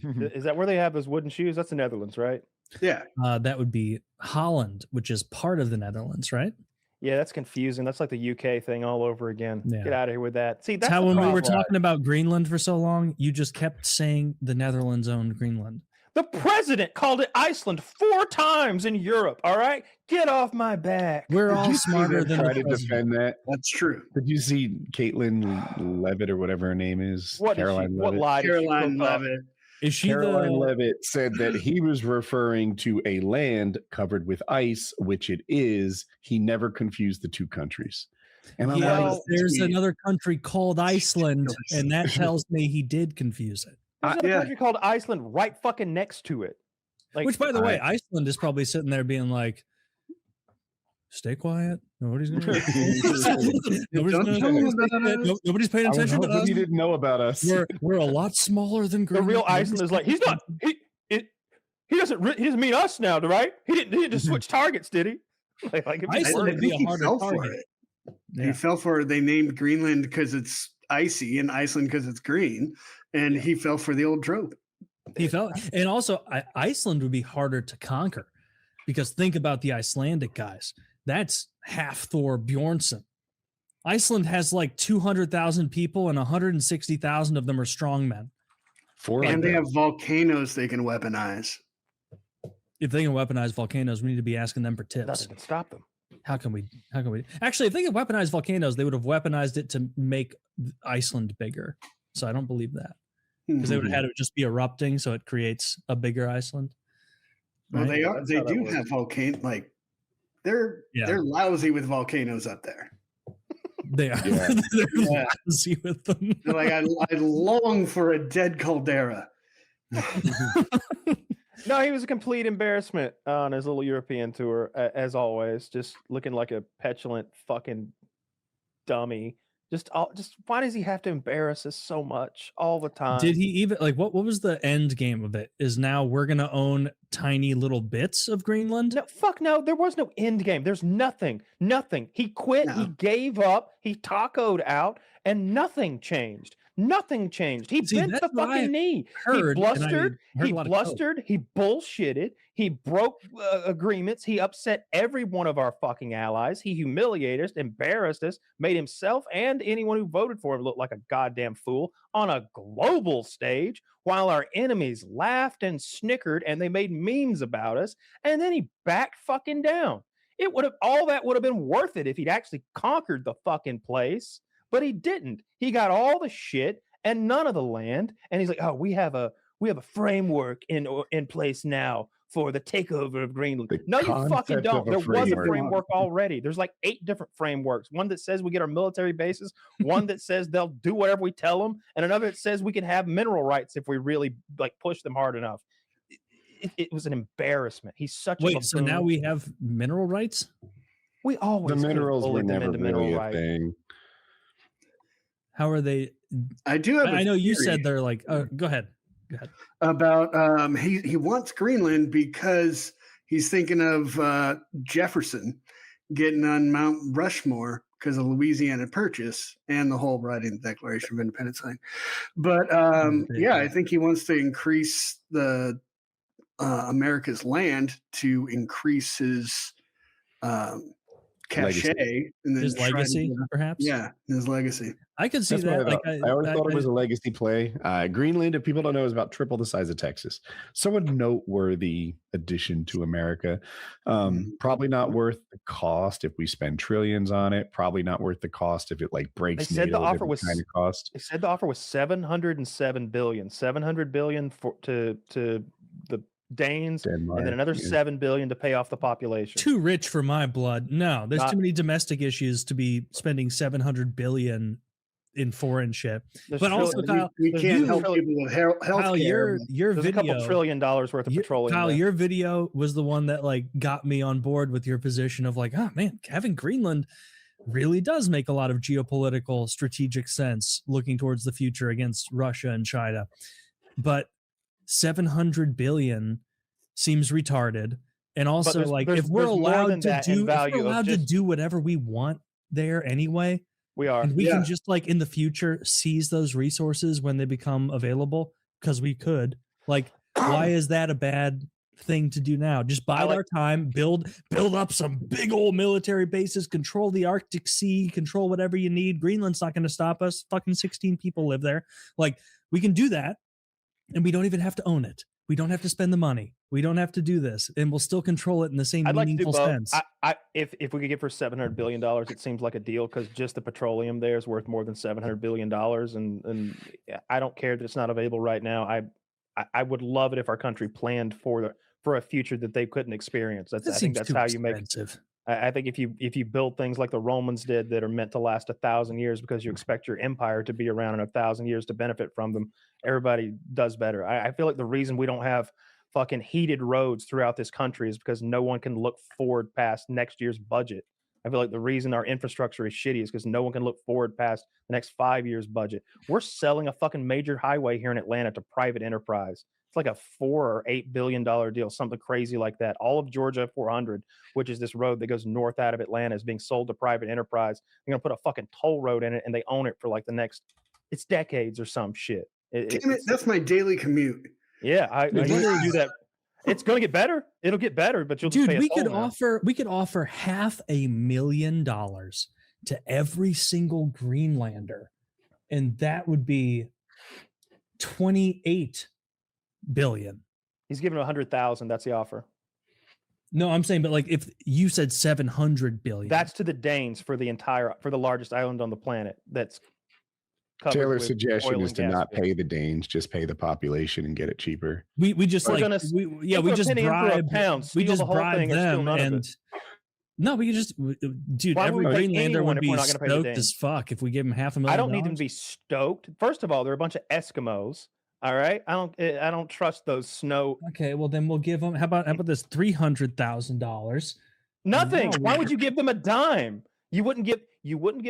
Is that where they have those wooden shoes? That's the Netherlands, right? Yeah. That would be Holland, which is part of the Netherlands, right? Yeah, that's confusing. That's like the UK thing all over again. Yeah. Get out of here with that. See, that's how the when we were problem. talking about Greenland for so long, you just kept saying the Netherlands owned Greenland. The president called it Iceland 4 times in Europe. All right, get off my back. We're all smarter than try the to president. defend that. That's true. Did you see Caitlin Levitt or whatever her name is? What lie? Caroline Levitt. Is she Caroline the Levitt said that he was referring to a land covered with ice, which it is. He never confused the two countries. And I'm like, there's another country called Iceland, and that tells me he did confuse it. There's another country called Iceland right fucking next to it. Like, which, by the way, Iceland is probably sitting there being like, "Stay quiet. Nobody's going to. Nobody's paying attention to us. You didn't know about us. We're a lot smaller than Greenland. The real Iceland is like, he's not. He doesn't mean us now, right? He didn't just switch targets, did he? Like Iceland would be a harder target. Yeah. He fell for it. They named Greenland because it's icy and Iceland because it's green, and he fell for the old trope. He fell, and also Iceland would be harder to conquer because think about the Icelandic guys. That's half Thor Bjornsson. Iceland has like 200,000 people, and 160,000 of them are strongmen. And they have volcanoes they can weaponize. If they can weaponize volcanoes, we need to be asking them for tips. Nothing can stop them. How can we actually, if they could weaponize volcanoes, they would have weaponized it to make Iceland bigger. So I don't believe that because they would have had it just be erupting. So it creates a bigger Iceland. Right? Well, they do have volcano. Like they're lousy with volcanoes up there. They are. Yeah. They're lousy with them. They're like, I long for a dead caldera. No, he was a complete embarrassment on his little European tour, as always. Just looking like a petulant fucking dummy. Just why does he have to embarrass us so much all the time? Did he even what was the end game of it? Is now we're gonna own tiny little bits of Greenland? No, fuck no. There was no end game. There's nothing. He quit. No. He gave up. He tacoed out, and nothing changed. Nothing changed. He bent the fucking knee. He blustered. He bullshitted. He broke agreements. He upset every one of our fucking allies. He humiliated us, embarrassed us, made himself and anyone who voted for him look like a goddamn fool on a global stage while our enemies laughed and snickered and they made memes about us. And then he backed fucking down. All that would have been worth it if he'd actually conquered the fucking place. But he didn't. He got all the shit and none of the land. And he's like, "Oh, we have a framework in place now for the takeover of Greenland." No, you fucking don't. There was a framework already. There's like 8 different frameworks. One that says we get our military bases. One that says they'll do whatever we tell them, and another that says we can have mineral rights if we really push them hard enough. It was an embarrassment. He's such a so now we have mineral rights. We always the minerals were never really a thing. How are they? I do have. I know you said they're like. Go ahead. About he wants Greenland because he's thinking of Jefferson getting on Mount Rushmore because of Louisiana Purchase and the whole writing the Declaration of Independence thing. But I think he wants to increase the America's land to increase his cachet and then his legacy, perhaps. Yeah, his legacy. I could see that. I always thought it was a legacy play. Greenland, if people don't know, is about triple the size of Texas. So a noteworthy addition to America. Probably not worth the cost if we spend trillions on it. Probably not worth the cost if it breaks. They said the offer was kind of cost. They said the offer was $707 billion. $700 billion to the Danes, Denmark, and then another $7 billion to pay off the population. Too rich for my blood. No, there's too many domestic issues to be spending $700 billion in foreign shit. But also, Kyle, we can't help people with health Kyle, care. Your there's video, a couple $1 trillion worth of petroleum. Kyle, your video was the one that got me on board with your position of oh man, having Greenland really does make a lot of geopolitical strategic sense looking towards the future against Russia and China. But $700 billion seems retarded, and also if we're allowed to do whatever we want there anyway, we are, and we can just in the future seize those resources when they become available because we could. Like, why is that a bad thing to do now? Just bide our time, build up some big old military bases, control the Arctic Sea, control whatever you need. Greenland's not going to stop us. Fucking 16 people live there. Like, we can do that, and we don't even have to own it. We don't have to spend the money. We don't have to do this, and we'll still control it in the same meaningful sense. If we could get for $700 billion, it seems like a deal, because just the petroleum there is worth more than $700 billion, and I don't care that it's not available right now. I would love it if our country planned for a future that they couldn't experience. I think that's how you make. I think if you build things like the Romans did that are meant to last 1,000 years because you expect your empire to be around in 1,000 years to benefit from them, everybody does better. I feel like the reason we don't have fucking heated roads throughout this country is because no one can look forward past next year's budget. I feel like the reason our infrastructure is shitty is because no one can look forward past the next 5 years budget. We're selling a fucking major highway here in Atlanta to private enterprise. It's like a $4 or $8 billion deal, something crazy like that. All of Georgia 400, which is this road that goes north out of Atlanta, is being sold to private enterprise. They're gonna put a fucking toll road in it, and they own it for like it's decades or some shit. That's my daily commute. Yeah, I usually do that. It's going to get better. It'll get better, but you'll just pay a toll. We could offer $500,000 to every single Greenlander, and that would be 28 billion. He's giving 100,000. That's the offer. No, I'm saying, but like if you said 700 billion, that's to the Danes for the largest island on the planet. That's Taylor's suggestion is to not pay the Danes, just pay the population and get it cheaper. We just bribe them, and no, we can just, dude, every Greenlander would be stoked as fuck if we give them $500,000. I don't need them to be stoked. First of all, they're a bunch of Eskimos. All right, I don't trust those snow. Okay, well then we'll give them. How about this $300,000? Nothing. Why would you give them a dime? You wouldn't give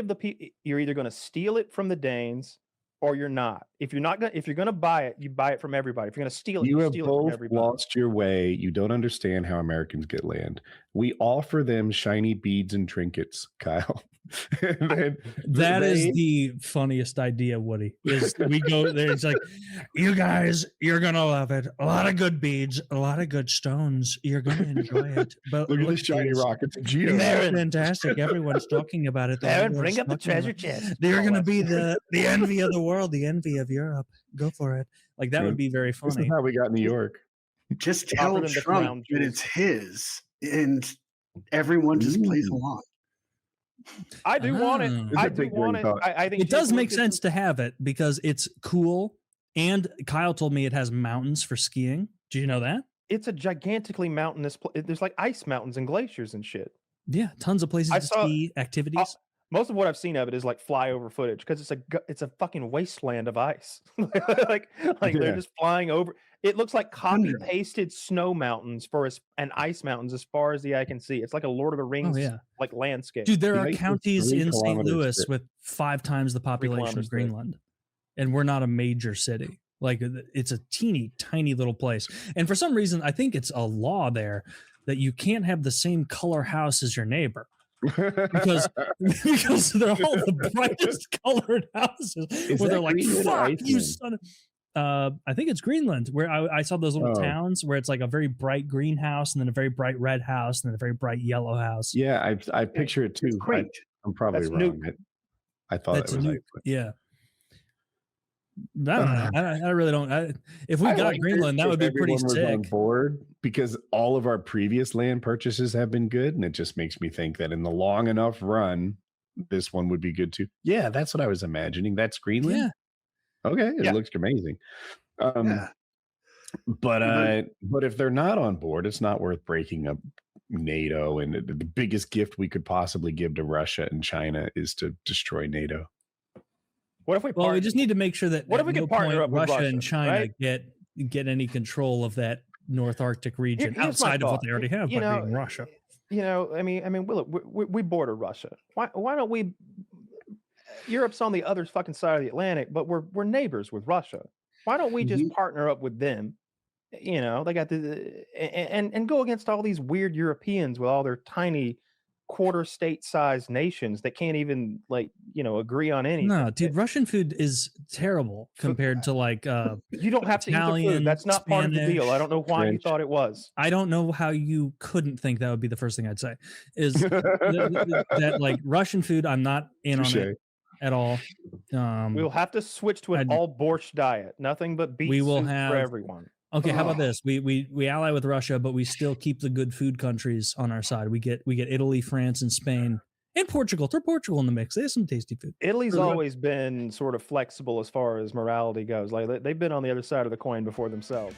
the people. You're either going to steal it from the Danes or you're not. If you're going to buy it, you buy it from everybody. If you're going to steal it, you steal it from everybody. Lost your way. You don't understand how Americans get land. We offer them shiny beads and trinkets, Kyle. That is the funniest idea, Woody. Is we go there, it's like, you guys, you're gonna love it. A lot of good beads, a lot of good stones. You're gonna enjoy it. But look at the shiny rockets of Geo. They're fantastic. Everyone's talking about it. Aaron, bring up the treasure chest. They're gonna be the envy of the world, the envy of Europe. Go for it. Like that would be very funny. This is how we got New York. Just tell Trump that it's his, and everyone just plays along. I do want it. I do want it. I think it does make sense to have it because it's cool. And Kyle told me it has mountains for skiing. Did you know that? It's a gigantically mountainous place. There's like ice mountains and glaciers and shit. Yeah, tons of places to ski, activities. Most of what I've seen of it is like flyover footage because it's a fucking wasteland of ice. like they're just flying over. It looks like copy pasted snow mountains for and ice mountains as far as the eye can see. It's like a Lord of the Rings like landscape. Dude, there are counties in St. Louis with 5 times the population of Greenland, and we're not a major city. Like it's a teeny tiny little place. And for some reason, I think it's a law there that you can't have the same color house as your neighbor. because they're all the brightest colored houses where they're like, fuck you, son of... I think it's Greenland, where I saw those little towns where it's like a very bright green house and then a very bright red house and then a very bright yellow house. Yeah, I picture it too. I'm probably wrong. I thought it was yeah. I don't know. I really don't. If we got Greenland, that would be pretty sick. On board, because all of our previous land purchases have been good, and it just makes me think that in the long enough run, this one would be good too. Yeah, that's what I was imagining. That's Greenland. Yeah. Okay, it looks amazing. But if they're not on board, it's not worth breaking up NATO. And the biggest gift we could possibly give to Russia and China is to destroy NATO. What if we? We just need to make sure that. What if we can partner up with Russia and China get any control of that North Arctic region outside of what they already have by being Russia? I mean, we border Russia. Why don't we? Europe's on the other fucking side of the Atlantic, but we're neighbors with Russia. Why don't we just partner up with them? They got and go against all these weird Europeans with all their tiny quarter state-sized nations that can't even agree on anything. No, dude, Russian food is terrible compared to like you don't have Italian, to eat the food. That's not Spanish, part of the deal. I don't know why you thought it was. I don't know how you couldn't think that would be the first thing I'd say. Is that like Russian food? I'm not in on it at all. We'll have to switch to an all borscht diet. Nothing but beef soup for everyone. Okay, how about this? We ally with Russia, but we still keep the good food countries on our side. We get Italy, France, and Spain, and Portugal. Throw Portugal in the mix. They have some tasty food. Italy's always been sort of flexible as far as morality goes. Like they've been on the other side of the coin before themselves.